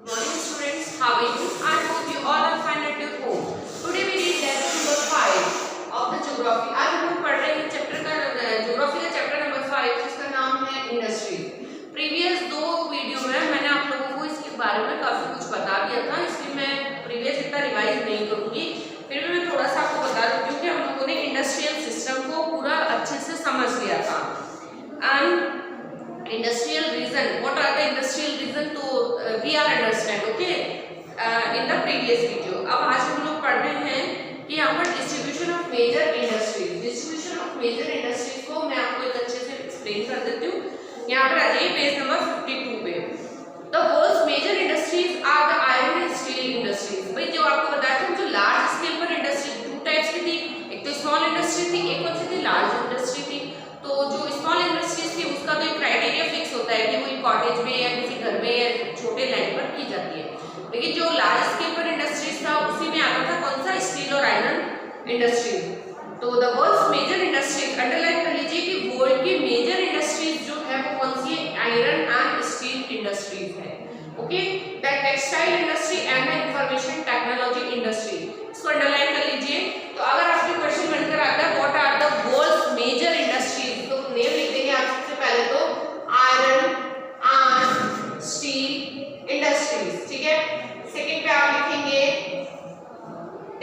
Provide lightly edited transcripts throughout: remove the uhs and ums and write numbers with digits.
Good morning students, how are you? I hope you all are fine at your home. Today we read lesson number 5 of the geography. आज हम लोग पढ़ रहे हैं chapter का geography का chapter number 5 जिसका नाम है इंडस्ट्री। प्रीवियस 2 वीडियो में मैंने आप लोगों को इसके बारे में काफी कुछ बता दिया था, इसलिए मैं प्रीवियस इतना रिवाइज नहीं करूंगी। फिर भी मैं थोड़ा सा आपको बता दूं क्योंकि हम लोगों ने इंडस्ट्रियल सिस्टम को पूरा अच्छे से समझ लिया था। And industrial region, what are the industrial region, तो we are understand okay in the previous video। अब आज हम लोग पढ़ रहे हैं कि यहाँ पर distribution of major industries, distribution of major industries को मैं आपको एक अच्छे से explain कर देती हूँ। यहाँ पर आ जाइए पेज नंबर 52 पे। The world's major industries are the iron and steel industries। भाई जो आपको बताया था जो large scale पर industry 2 टाइप्स की थी, एक तो small industry थी, एक कौन सी थी large industry थी। तो जो स्मॉल इंडस्ट्रीज थी उसका तो एक क्राइटेरिया फिक्स होता है कि वो एक कॉटेज में या किसी घर में या छोटे लैंड पर की जाती है, लेकिन जो लार्ज स्केल पर इंडस्ट्रीज था उसी में आता था कौन सा, स्टील और आयरन इंडस्ट्रीज। तो the world's major industries, underline कर लीजिए कि वर्ल्ड की मेजर इंडस्ट्रीज जो है वो कौन सी है, आयरन एंड स्टील इंडस्ट्रीज है। Okay, the textile industry and the information technology industry, इसको अंडरलाइन कर लीजिए। तो अगर आपके क्वेश्चन बनकर आता है what are the world's major industries, तो नेम लिख देंगे आप सबसे पहले तो आयरन एंड स्टील इंडस्ट्रीज, ठीक है। सेकंड पे आप लिखेंगे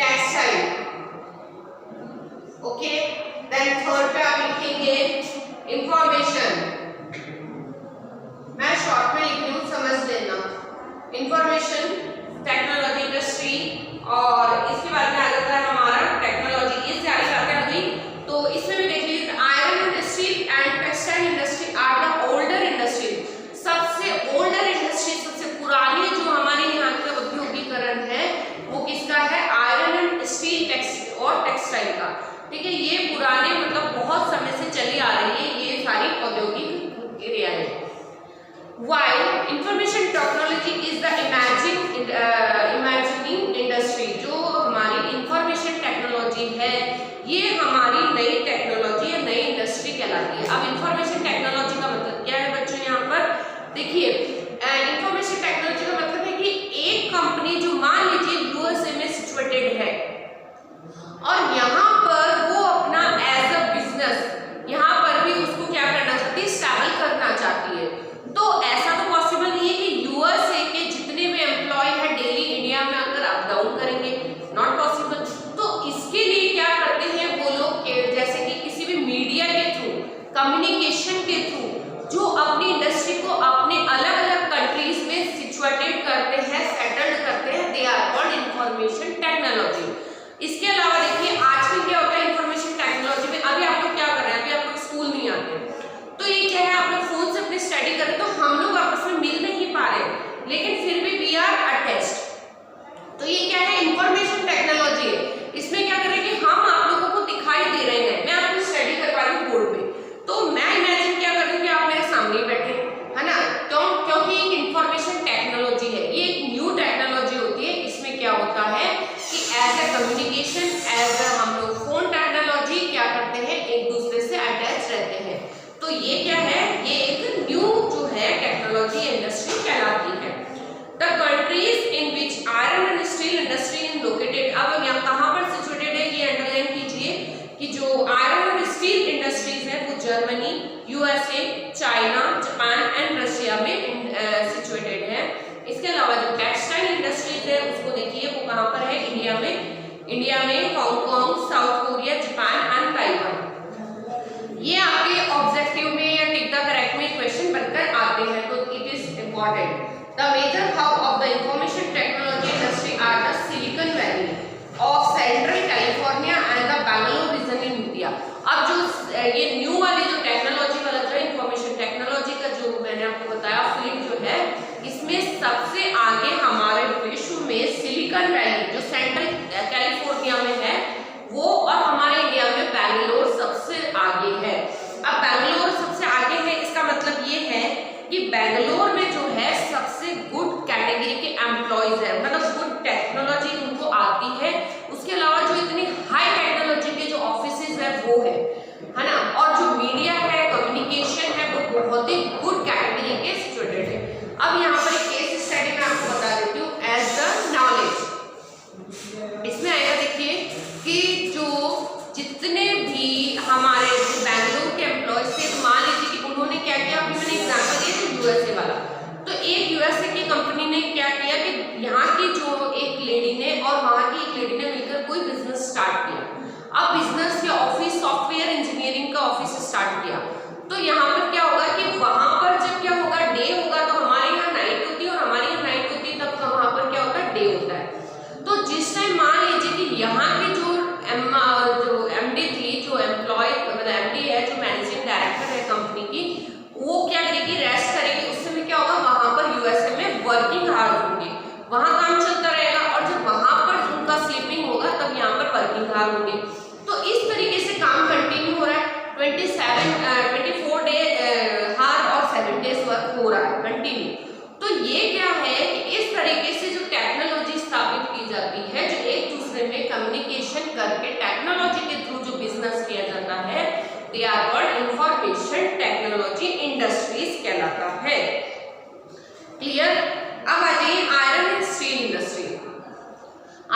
टेक्सटाइल, ओके। देन थर्ड पे आप लिखेंगे इंफॉर्मेशन, मैं शॉर्ट में लिख रही हूँ समझ लेना, इंफॉर्मेशन टेक्नोलॉजी इंडस्ट्री। और इसके बाद में आ जाता है हमारा टेक्नोलॉजी, ये सारी बातें आ गई। तो इसमें भी देख लीजिए iron industry and textile industry are the older industry, सबसे ओल्डर इंडस्ट्री, सबसे पुरानी जो हमारे यहाँ का औद्योगिकरण है वो किसका है, आयरन एंड स्टील और टेक्सटाइल का, ठीक है। ये पुराने मतलब बहुत समय से चली आ रही है ये सारी औद्योगिक एरिया है। While information technology is the imagining industry, जो हमारी इंफॉर्मेशन टेक्नोलॉजी है ये हमारी नई टेक्नोलॉजी या नई इंडस्ट्री कहलाती है। अब इंफॉर्मेशन टेक्नोलॉजी का मतलब क्या है बच्चों, यहाँ पर देखिए इंफॉर्मेशन टेक्नोलॉजी का मतलब है कि एक कंपनी जो मान लीजिए यूएसए में सिचुएटेड है और यहाँ पर वो अपना एज अ बिजनेस यहाँ पर भी उसको क्या करना चाहती है, स्टैबल करना चाहती है। तो ऐसा तो पॉसिबल नहीं है कि यूएसए के जितने भी एम्प्लॉय है डेली इंडिया में अगर अप डाउन करेंगे, नॉट पॉसिबल। तो इसके लिए क्या करते हैं वो लोग जैसे कि किसी भी मीडिया के थ्रू, कम्युनिकेशन के थ्रू जो अपनी इंडस्ट्री को अपने अलग अलग कंट्रीज में सिचुएटेड करते हैं, सेटल्ड करते हैं, they are called information technology. इसके अलावा देखिए आजकल क्या होता है इंफॉर्मेशन टेक्नोलॉजी में, अभी आप लोग क्या कर रहे हैं, अभी आप लोग स्कूल नहीं आते तो ये क्या है, आप लोग फोन से अपनी स्टडी कर रहे हैं, तो हम लोग आपस में मिल नहीं पा रहे लेकिन फिर भी वी आर अटैच्ड। तो ये क्या है, इंफॉर्मेशन टेक्नोलॉजी है। इसमें क्या कर रहे हैं कि हम आप लोगों को दिखाई दे रहे हैं, मैं आपको स्टडी करवा रही हूँ बोर्ड पे, तो मैं इमेजिन क्या कर रही हूँ कि आप मेरे सामने बैठे है ना, क्योंकि एक इंफॉर्मेशन टेक्नोलॉजी है, ये एक न्यू टेक्नोलॉजी होती है। इसमें क्या होता है कि as a communication, as a हम लोग फोन टेक्नोलॉजी क्या करते हैं, एक दूसरे से अटैच रहते हैं। तो ये क्या है, ये एक न्यू जो है टेक्नोलॉजी इंडस्ट्री कहलाती है। The countries in which iron and steel industry is located, अब यहाँ कहाँ पर सिचुएटेड है ये अंडरलाइन कीजिए कि जो आयरन और स्टील इंडस्ट्रीज है वो Germany, USA, China, Japan and Russia में सिचुएटेड है। इसके अलावा जो टेक्सटाइल इंडस्ट्रीज है उसको देखिए वो कहाँ पर है, इंडिया में Hong Kong, South Korea, Japan and Taiwan. ये आपके ऑब्जेक्टिव में या टिक द करेक्ट में क्वेश्चन बनकर आते हैं, तो it is important. The major hub of the information technology industry are the Silicon Valley of central California and the Bangalore region in India. अब जो ये न्यू वाली जो टेक्नोलॉजी वाला जो इंफॉर्मेशन टेक्नोलॉजी का जो मैंने आपको बताया फील्ड जो है, इसमें सबसे आगे हमारे विश्व में सिलिकॉन वैली जो सेंट्रल कैलिफोर्निया में है वो, और हमारे इंडिया में बैंगलोर सबसे आगे है। अब बैंगलोर ने क्या किया कि यहाँ की जो एक लेडी ने और वहाँ की एक लेडी ने मिलकर कोई बिजनेस स्टार्ट किया। अब बिजनेस या ऑफिस सॉफ्टवेयर इंजीनियरिंग का ऑफिस स्टार्ट किया। तो यहाँ पर क्या होगा कि वहाँ पर जब क्या होगा, डे होगा, तो हमारे यहाँ नाइट होती है और हमारे यहाँ नाइट होती है, तब वहाँ पर क्या होता है, डे होता है। तो जिस टाइम मान लीजिए कि यहाँ की जो एमडी थी, जो एम्प्लॉय मतलब एमडी है, जो मैनेजिंग डायरेक्टर है कंपनी की, वो क्या करेगी, रेस्ट करेगी। उस समय क्या होगा, वहां पर यूएसए में वर्किंग आवर्स होंगे, वहां काम चलता रहेगा, और जब वहां पर उनका स्लीपिंग होगा तब यहाँ पर वर्किंग आवर होंगे। तो इस तरीके से काम कंटिन्यू हो रहा है, 24 डे हार और 7 डेज वर्क हो रहा है कंटिन्यू। तो ये क्या है कि इस तरीके से जो टेक्नोलॉजी स्थापित की जाती है, जो एक दूसरे में कम्युनिकेशन करके टेक्नोलॉजी के थ्रू जो बिजनेस किया जाता है, they are called information technology industries कहलाता है। क्लियर? अब आ जाइए iron and steel industry.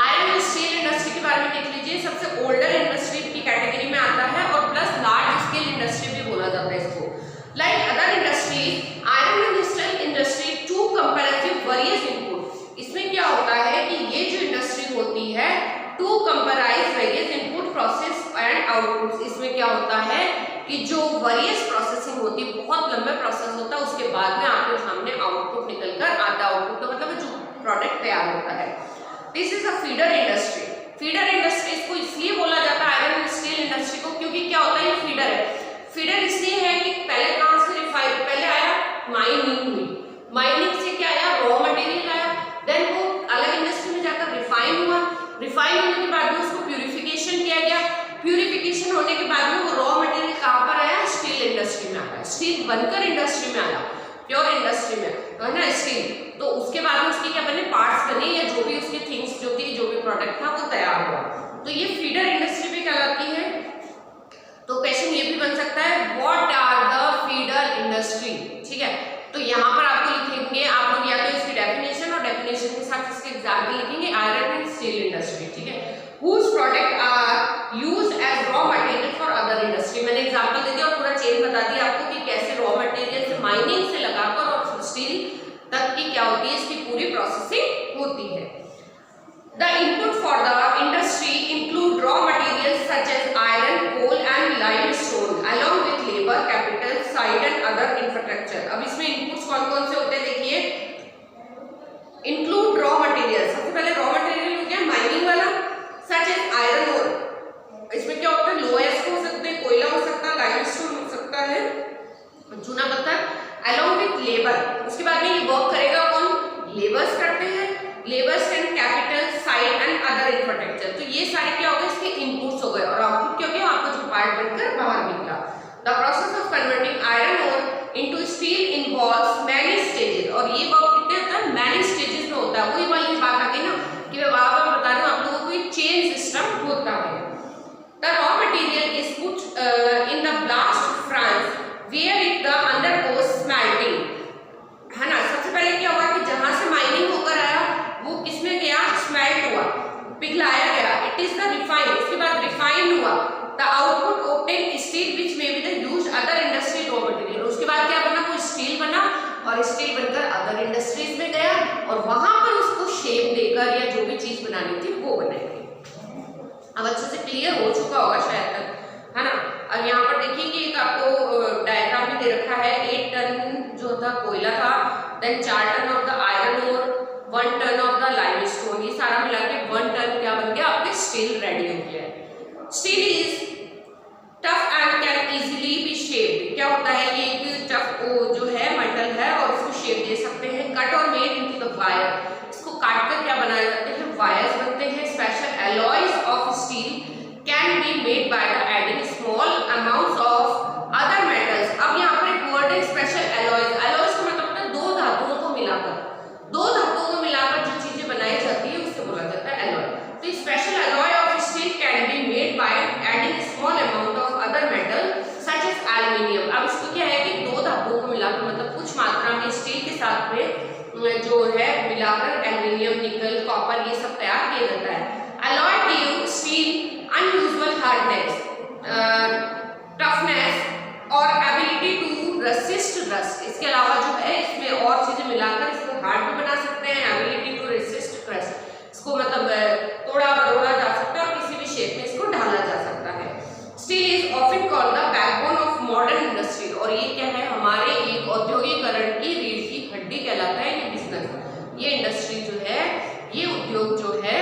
Iron and steel industry के बारे में देख लीजिए। सबसे ओल्डर इंडस्ट्री की कैटेगरी में आता है और प्लस लार्ज स्केल इंडस्ट्री भी बोला जाता है इसको। Like other industries, iron and steel industry to comparative various input. इसमें क्या होता है कि ये जो इंडस्ट्री होती है, to comprise various input process and output. इसमें क्या होता है कि जो वेरियस प्रोसेसिंग होती है, बहुत लंबे प्रोसेस होता है, उसके बाद में आपके सामने आउटपुट निकलकर आता। आउटपुट का मतलब जो प्रोडक्ट तैयार होता है। This is a feeder industry. Feeder industry को इसलिए बोला जाता है आयरन एंड स्टील इंडस्ट्री को, क्योंकि क्या होता है, ये फीडर है। फीडर इसलिए है कि पहले कहां से रिफाइन, पहले आया माइनिंग हुई, माइनिंग से क्या आया, रॉ मटेरियल आया, देन वो अलग इंडस्ट्री में जाकर रिफाइन हुआ, रिफाइन होने के बाद में उसको प्यूरिफिकेशन किया गया, प्यूरिफिकेशन होने के बाद में वो रॉ मटेरियल कहां पर आया, स्टील इंडस्ट्री में आया, स्टील बनकर इंडस्ट्री में आया, प्योर इंडस्ट्री में, है ना, स्टील। तो उसके बाद में उसके क्या बने, पार्ट्स बने, या जो भी उसके थिंग्स जो थी, जो भी प्रोडक्ट था वो तैयार हुआ। तो ये फीडर इंडस्ट्री भी कहलाती है। तो क्वेश्चन ये भी बन सकता है, what are the feeder industry, ठीक है। तो यहाँ पर आपको लिखेंगे आप लोग या तो इसकी डेफिनेशन और डेफिनेशन के साथ इसके एग्जाम्पल लिखेंगे, आयरन एंड स्टील इंडस्ट्री, ठीक है, whose product are used as raw material for other industry। मैंने एग्जाम्पल दे दिया और पूरा चेन बता दिया आपको कि कैसे रॉ मटेरियल से, माइनिंग से लगाकर और स्टील तक की क्या होती है, इसकी पूरी प्रोसेसिंग होती है। The input for the industry include raw materials such as iron, coal and limestone along with labor, capital, site and other infrastructure। अब इसमें inputs कौन कौन से होते हैं देखिए, include raw materials। सबसे पहले raw material हो गया माइनिंग वाला, such as iron ore, इसमें क्या होता है, लोएस्ट हो सकते हैं, कोयला हो सकता है, लाइमस्टोन हो सकता है, चूना पत्थर, along with labor। उसके बाद में ये वर्क करेगा कौन, लेबर्स करते हैं, labours and capital, site and other infrastructure. तो ये सारे क्या हो गए, इसके इनपुट्स हो गए, और आउटपुट क्या हो गया, आपका जो पार्ट बनकर बाहर निकला। The process of converting iron ore into steel involves many stages. और ये वर्क कितने होता है, मैनी स्टेजेस में होता है। वही वाली बात आ गई ना कि मैं बार-बार बता रही हूँ आप लोगों को, चेन सिस्टम होता है। The raw material is put in the blast furnace where it the undergoes smelting, है ना। सबसे पहले क्या हुआ कि जहां से माइनिंग होकर आया वो किसमें गया, स्मेल्ट हुआ, पिघलाया गया, इट इज द रिफाइन। उसके बाद रिफाइन हुआ, the output obtain steel which may be the used other industry raw material. उसके बाद क्या बना, वो स्टील बना, और स्टील बनकर अदर इंडस्ट्रीज में गया और वहां पर उसको शेप देकर या जो भी चीज बनानी थी वो बनाई गई। अब अच्छे से क्लियर हो चुका होगा शायद तक, है ना। अब यहाँ पर देखिए कि एक आपको डायग्राम में दे रखा है, 8 टन जो था कोयला था, then 4 tonne of the iron ore, 1 tonne of the limestone, ये सारा मिला के 1 टन क्या बन गया, आपके स्टील रेडी हो गया है। Steel is tough and can easily B shaped. क्या होता है, ये एक टफ जो है मेटल है और इसको शेप दे सकते हैं। कट और मेड इनटू द वायर, इसको काट कर क्या बनाए जाते हैं, वायर्स बनते हैं। Special alloys of steel can be made by the adding small amounts of other metals. अब यहाँ पर एक वर्ड है स्पेशल एलॉयज। एलॉयज का मतलब होता है दो धातुओं को मिलाकर, दो धातुओं को मिलाकर जो चीजें बनाई जाती है उससे बोला जाता है एलॉय। तो special alloy of steel can be made by adding small amount of other metal such as aluminium. अब इसको क्या है कि दो धातुओं को मिलाकर, मतलब कुछ मात्रा में स्टील के साथ में जो है मिलाकर एल्युमिनियम, निकल, कॉपर ये सब तैयार किया जाता है। Alloy give steel unusual hardness, toughness और एबिलिटी टू रेसिस्ट रस्ट। इसके अलावा जो है इसमें और चीजें मिलाकर इसको हार्ड भी बना सकते हैं, एबिलिटी टू रेसिस्ट रस्ट, इसको मतलब तोड़ा मरोड़ा जा सकता है और किसी भी शेप में इसको ढाला जा सकता है। Steel is often called the backbone of modern industry, और ये क्या है, हमारे एक औद्योगिकरण की रीढ़ की हड्डी कहलाता है ये बिजनेस। ये इंडस्ट्री जो है, ये उद्योग जो है,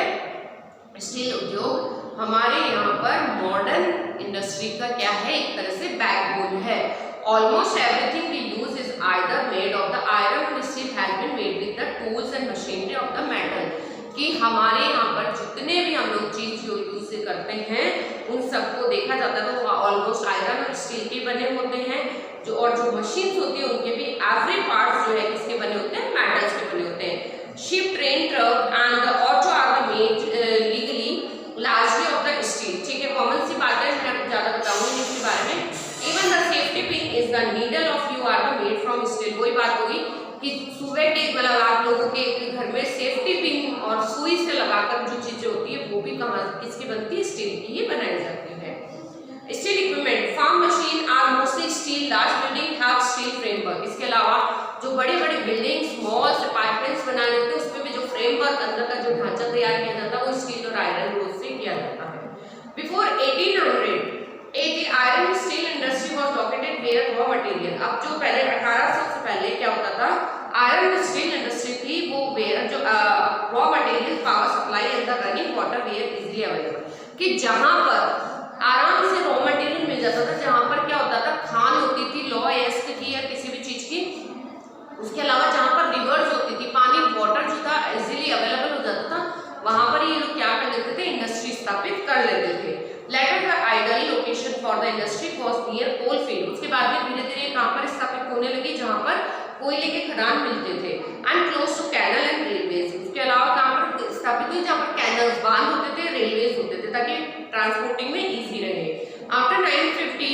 स्टील उद्योग हमारे यहाँ पर मॉडर्न इंडस्ट्री का क्या है, एक तरह से बैकबोन है। Almost everything we use is either made of the iron और steel has been made with the tools and machinery of the metal, कि हमारे यहाँ पर जितने भी हम लोग चीज जो यूज करते हैं उन सबको देखा जाता है तो ऑलमोस्ट आयरन और स्टील के बने होते हैं, जो और जो मशीन्स होती है उनके भी एवरी पार्ट्स जो है किसके बने होते हैं, मेटल्स के बने होते हैं। Ship, train, truck and the auto are the made legally largely of the steel. ठीक है, कॉमन सी बात है, मैं ज्यादा बताऊंगी इसके बारे में। Even the safety pin is the needle of you are the made from steel. वही बात होगी कि सुई टेप, मतलब आप लोगों के घर में सेफ्टी पिन और सुई से लगाकर जो चीजें होती है वो भी कहाँ किसकी बनती है, स्टील की ही बनाई जाती है। Steel equipment, farm machine are mostly steel, large building have steel framework. इसके अलावा जो बड़े बड़े बिल्डिंग्स, मॉल्स, अपार्टमेंट्स बना लेते हैं उसमें भी जो फ्रेमवर्क अंदर का जो ढांचा तैयार किया जाता है वो स्टील और आयरन रोड से किया जाता है। Before 1800 iron steel industry was located where raw material. अब जो पहले 1800 से पहले क्या होता था, आयरन स्टील इंडस्ट्री थी वो वेयर जो raw material, power supply and the running water where easily available, कि जहां पर आराम से रॉ मटेरियल मिल जाता था, जहां पर क्या होता था, खान होती थी लॉ एस्ट की या किसी भी चीज की, उसके अलावा जहां पर रिवर्स होती थी, पानी वाटर जो था इजीली अवेलेबल हो जाता था, वहां पर ये लोग क्या कर लेते थे, इंडस्ट्री स्थापित कर लेते थे। Later the ideal location for the industry was near coal field. उसके बाद में धीरे धीरे कहां पर स्थापित होने लगी, जहां पर कोयले के खदान मिलते थे, and close to canal and railways. उसके अलावा कहां पर स्थापित हुई, जहां पर कैनल्स, बांध होते थे, रेलवेज होते थे, ताकि ट्रांसपोर्टिंग में इजी रहे। After 1950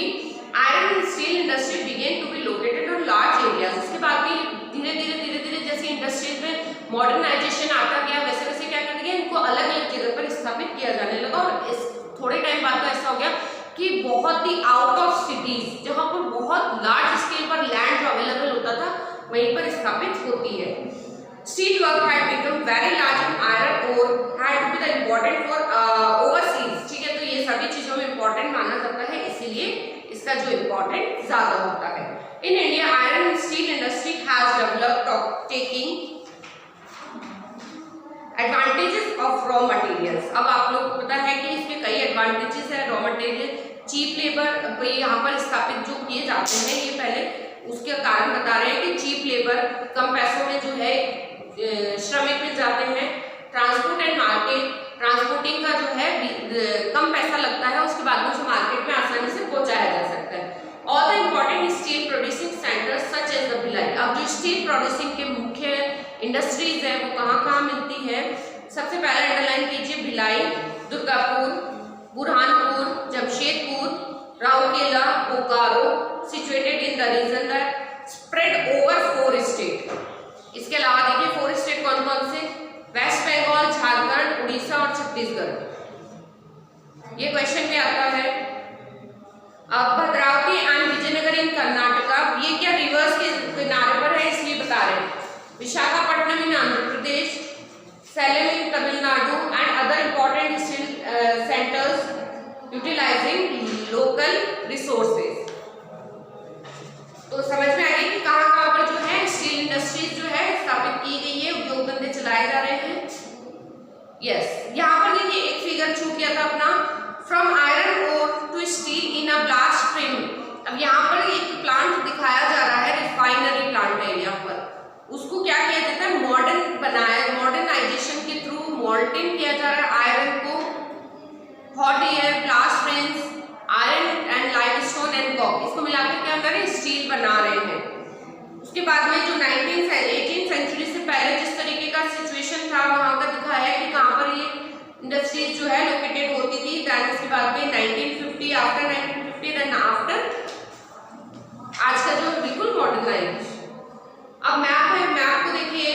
iron and steel industry began to be located on large areas. उसके बाद भी धीरे धीरे जैसे इंडस्ट्रीज में मॉडर्नाइजेशन आता गया, वैसे वैसे क्या कर दिया, इनको अलग अलग जगह पर स्थापित किया जाने लगा, और इस थोड़े टाइम बाद तो ऐसा हो गया कि बहुत ही आउट ऑफ सिटीज, जहां पर बहुत लार्ज स्केल पर लैंड जो अवेलेबल होता था वहीं पर स्थापित होती है। Steel work had become very large in iron ore had to be the important for overseas. ठीक है, तो ये सभी चीजों में इम्पोर्टेंट माना जाता है, इसीलिए इसका जो इम्पोर्टेंट ज्यादा होता है। In India iron and steel industry has developed taking advantages of raw materials. अब आप लोग को पता है कि इसमें कई एडवांटेजेस है। रॉ मटेरियल, चीप लेबर यहाँ पर स्थापित जो किए जाते हैं, ये पहले उसके कारण बता रहे हैं कि चीप लेबर, कम पैसों में जो है श्रमिक मिल जाते हैं। ट्रांसपोर्ट एंड मार्केट, ट्रांसपोर्टिंग का जो है कम पैसा लगता है, उसके बाद में उसे मार्केट में आसानी से पहुंचाया जा सकता है। All the important steel producing centres such as the Bhilai. अब जो स्टील प्रोड्यूसिंग के मुख्य इंडस्ट्रीज है वो कहाँ मिलती है, सबसे पहले अंडरलाइन कीजिए, Bhilai, Durgapur, Burhanpur, Jamshedpur, Rourkela, Bokaro, situated in the region that spread over 4 state. इसके अलावा देखिए 4 स्टेट कौन कौन से, वेस्ट बंगाल, झारखंड, उड़ीसा और छत्तीसगढ़। ये क्वेश्चन भी आता है। अब भद्रावती एंड विजयनगर इन कर्नाटका, ये क्या रिवर्स के किनारे पर है इसलिए बता रहे हैं। Visakhapatnam in Andhra Pradesh, Salem in Tamil Nadu and other important steel centres utilizing local resources. तो समझ में आ गई कि कहाँ पर जो है स्टील इंडस्ट्रीज जो है स्थापित की गई है, उद्योग धंधे चलाए जा रहे हैं। यस, यहाँ पर देखिए एक फिगर छूट गया था अपना, from iron ore to steel in a blast frame. अब यहाँ पर एक प्लांट दिखाया जा रहा है, रिफाइनरी प्लांट है यहाँ पर, उसको क्या किया जाता है, मॉडर्नाइजेशन के थ्रू मोल्टिंग किया जा रहा है आयरन को, hot air, blast frames, iron and limestone and coke, इसको मिलाकर क्या कर रहे हैं, स्टील बना रहे हैं। उसके बाद में जो 18th सेंचुरी से पहले जिस तरीके का सिचुएशन था वहां का दिखाया है कि कहाँ पर ये इंडस्ट्रीज जो है लोकेटेड होती थी। दैन उसके बाद में 1950, आफ्टर 1950 देन आफ्टर आज का जो बिल्कुल मॉडर्नाइजेशन। अब मैप है, मैप को देखिए,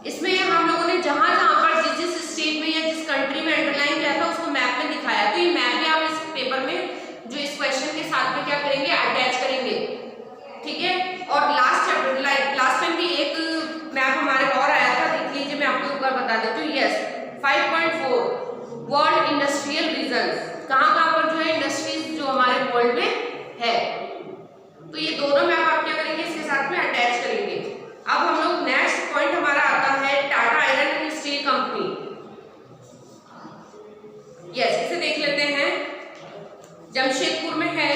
इसमें हम लोगों ने जहां पर जिस स्टेट में या जिस कंट्री में अंडरलाइन किया था उसको मैप में दिखाया। तो ये मैप भी आप इस पेपर में जो इस क्वेश्चन के साथ में क्या करेंगे, अटैच करेंगे। ठीक इंडस्ट्रियल रीजन्स, कहाँ पर जो है इंडस्ट्रीज जो हमारे वर्ल्ड में है। तो ये दोनों मैप आप क्या करेंगे, इसके साथ में अटैच करेंगे। अब हम लोग नेक्स्ट पॉइंट हमारा आता है Tata iron and steel company. Yes, इसे देख लेते हैं, जमशेदपुर में है।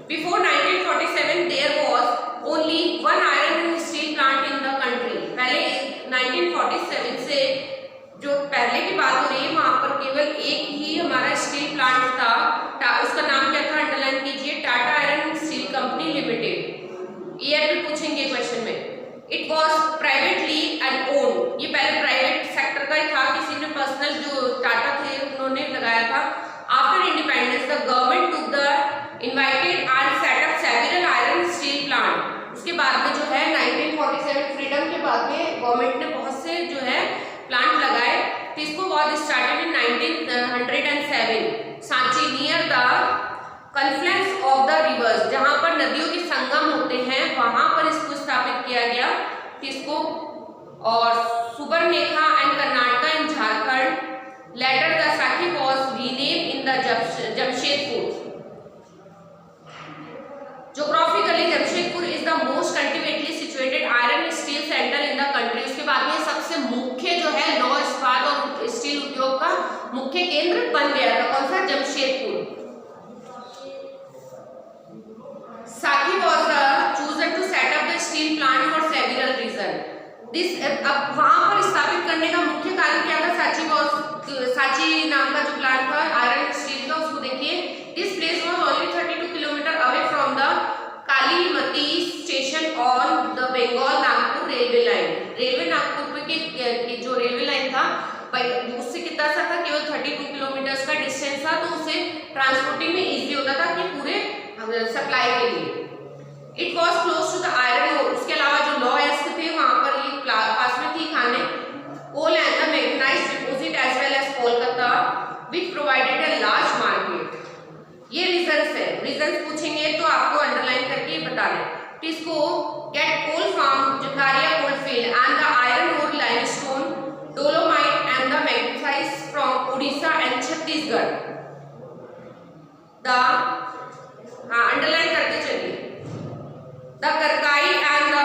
Before 1947 there was only one iron and steel plant in the country. पहले 1947 से जो पहले की बात हो रही है, वहां पर केवल एक ही हमारा स्टील प्लांट था। उसका नाम क्या था, अंडरलाइन कीजिए, Tata iron steel company limited. Year भी पूछेंगे क्वेश्चन में। It was privately and owned, ये पहले प्राइवेट सेक्टर का ही था, किसी ने पर्सनल जो टाटा थे उन्होंने लगाया था। After independence the government took the invited and set up several iron steel plant. उसके बाद में जो है 1947 फ्रीडम के बाद में गवर्नमेंट ने बहुत से जो है प्लांट लगाए। तो इसको was started in 1907 Sanchi near the confluence of the reverse, जहां पर नदियों के संगम होते हैं वहां पर इसको स्थापित किया गया। किसको, और Subarnarekha and Karnataka in Jharkhand. Later the Sakchi was rename in the Jamshedpur. Geographically, Jamshedpur is the most cultivatedly situated iron and steel center in the country. उसके बाद में सबसे मुख्य जो है लौह इस्पात और स्टील उद्योग का मुख्य केंद्र बन गया था। कौन सा, Jamshedpur. Saki was chosen to set up the steel plant for several reasons. अब वहां पर स्थापित करने का मुख्य कारण क्या था, साची नाम का जो प्लांट था आयरन स्टील का, उसको देखिए। This place was only 32 kilometres away from the Kalimati station on the Bengal Nagpur railway line. Railway Nagpur के जो रेलवे लाइन था उससे कितना सा था, केवल 32 किलोमीटर का डिस्टेंस था, तो उसे ट्रांसपोर्टिंग में इजी होता था कि पूरे सप्लाई के लिए। It was close to the iron ore, उसके अलावा जो लॉ एस्क थे वहां पर ये पास में थी खाने। Coal and the magnetized deposit as well as Kolkata which provided a large market. ये रीजंस है, रीजंस पूछेंगे तो आपको अंडरलाइन करके बता दें। इसको get coal from Jharia coalfield and the iron ore limestone dolomite and the magnetize from Orissa and Chhattisgarh. The underline करते चलिए। The Kharkai and the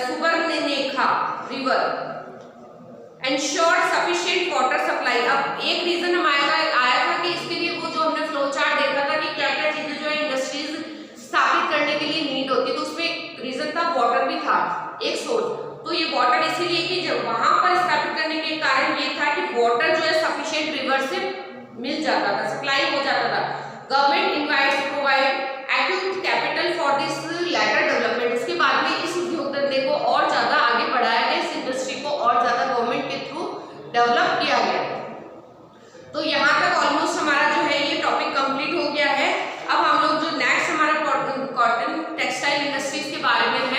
Subarnarekha river ensured sufficient water supply. अब एक रीजन हमारा आया था कि इसके लिए वो जो हमने फ्लो चार्ट देखा था कि क्या क्या चीजें जो है इंडस्ट्रीज स्थापित करने के लिए नीड होती है, तो उसमें एक रीजन था, वाटर भी था एक सोर्स। तो ये वाटर इसीलिए कि जब वहां पर स्थापित करने के कारण ये था कि वाटर जो है सफिशिएंट रिवर से मिल जाता था, सप्लाई हो जाता था। Government invites to provide acute capital for this latter development. उसके बाद में इस उद्योग धंधे को और ज्यादा आगे बढ़ाया गया, इस इंडस्ट्री को और ज्यादा गवर्नमेंट के थ्रू डेवलप किया गया। तो यहाँ तक ऑलमोस्ट हमारा जो है ये टॉपिक कंप्लीट हो गया है। अब हम लोग जो नेक्स्ट हमारा कॉटन टेक्सटाइल इंडस्ट्रीज के बारे में